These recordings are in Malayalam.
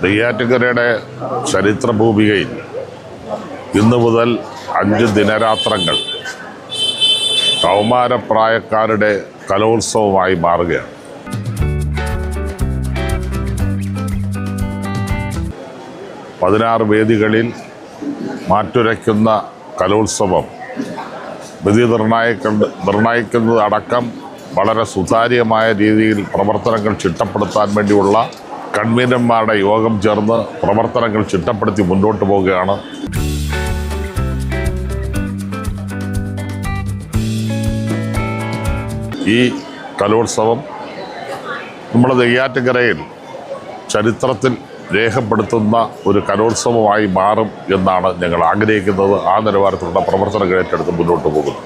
നെയ്യാറ്റിൻകരയുടെ ചരിത്രഭൂമികയിൽ ഇന്നു മുതൽ 5 ദിനരാത്രങ്ങൾ കൗമാരപ്രായക്കാരുടെ കലോത്സവമായി മാറുകയാണ്. പതിനാറ് വേദികളിൽ മാറ്റുരയ്ക്കുന്ന കലോത്സവം വിധി നിർണയിക്കുന്നതടക്കം വളരെ സുതാര്യമായ രീതിയിൽ പ്രവർത്തനങ്ങൾ ചിട്ടപ്പെടുത്താൻ വേണ്ടിയുള്ള കൺവീനർമാരുടെ യോഗം ചേർന്ന് പ്രവർത്തനങ്ങൾ ചിട്ടപ്പെടുത്തി മുന്നോട്ട് പോവുകയാണ്. ഈ കലോത്സവം നമ്മുടെ നെയ്യാറ്റിൻകരയിൽ ചരിത്രത്തിൽ രേഖപ്പെടുത്തുന്ന ഒരു കലോത്സവമായി മാറും എന്നാണ് ഞങ്ങൾ ആഗ്രഹിക്കുന്നത്. ആ നിലവാരത്തിലുള്ള പ്രവർത്തനങ്ങൾ ഏറ്റെടുത്ത് മുന്നോട്ട് പോകുന്നു.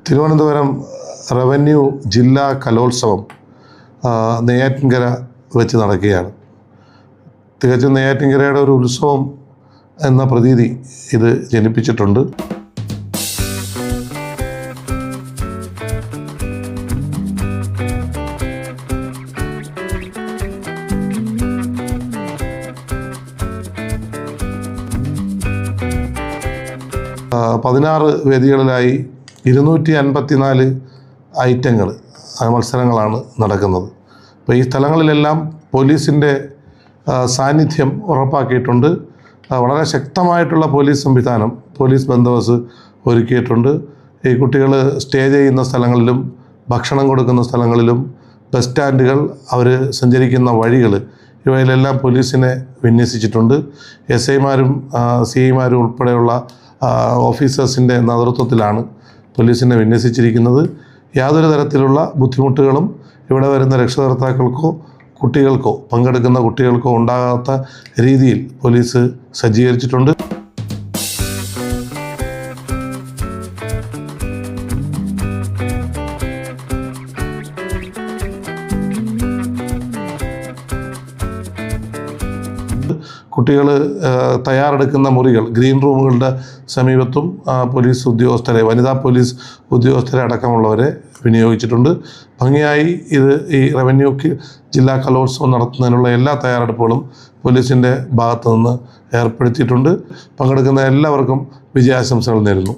തിരുവനന്തപുരം റവന്യൂ ജില്ലാ കലോത്സവം നെയ്യാറ്റിൻകര വെച്ച് നടക്കുകയാണ്. തികച്ചും നെയ്യാറ്റിൻകരയുടെ ഒരു ഉത്സവം എന്ന പ്രതീതി ഇത് ജനിപ്പിച്ചിട്ടുണ്ട്. പതിനാറ് വേദികളിലായി 254 ഐറ്റങ്ങൾ മത്സരങ്ങളാണ് നടക്കുന്നത്. അപ്പോൾ ഈ സ്ഥലങ്ങളിലെല്ലാം പോലീസിൻ്റെ സാന്നിധ്യം ഉറപ്പാക്കിയിട്ടുണ്ട്. വളരെ ശക്തമായിട്ടുള്ള പോലീസ് സംവിധാനം, പോലീസ് ബന്ദോബസ്ത് ഒരുക്കിയിട്ടുണ്ട്. ഈ കുട്ടികൾ സ്റ്റേ ചെയ്യുന്ന സ്ഥലങ്ങളിലും ഭക്ഷണം കൊടുക്കുന്ന സ്ഥലങ്ങളിലും ബസ് സ്റ്റാൻഡുകൾ, അവർ സഞ്ചരിക്കുന്ന വഴികൾ, ഇവയിലെല്ലാം പോലീസിനെ വിന്യസിച്ചിട്ടുണ്ട്. SIമാരും CIമാരും ഉൾപ്പെടെയുള്ള ഓഫീസേഴ്സിൻ്റെ നേതൃത്വത്തിലാണ് പോലീസിനെ വിന്യസിച്ചിരിക്കുന്നത്. യാതൊരു തരത്തിലുള്ള ബുദ്ധിമുട്ടുകളും ഇവിടെ വരുന്ന രക്ഷകർത്താക്കൾക്കോ കുട്ടികൾക്കോ പങ്കെടുക്കുന്ന കുട്ടികൾക്കോ ഉണ്ടാകാത്ത രീതിയിൽ പോലീസ് സജ്ജീകരിച്ചിട്ടുണ്ട്. കുട്ടികൾ തയ്യാറെടുക്കുന്ന മുറികൾ, ഗ്രീൻ റൂമുകളുടെ സമീപത്തും പോലീസ് ഉദ്യോഗസ്ഥരെ, വനിതാ പോലീസ് ഉദ്യോഗസ്ഥരെ അടക്കമുള്ളവരെ വിനിയോഗിച്ചിട്ടുണ്ട്. ഭംഗിയായി ഈ റവന്യൂ ജില്ലാ കലോത്സവം നടത്തുന്നതിനുള്ള എല്ലാ തയ്യാറെടുപ്പുകളും പോലീസിൻ്റെ ഭാഗത്തു നിന്ന് ഏർപ്പെടുത്തിയിട്ടുണ്ട്. പങ്കെടുക്കുന്ന എല്ലാവർക്കും വിജയാശംസകൾ നേരുന്നു.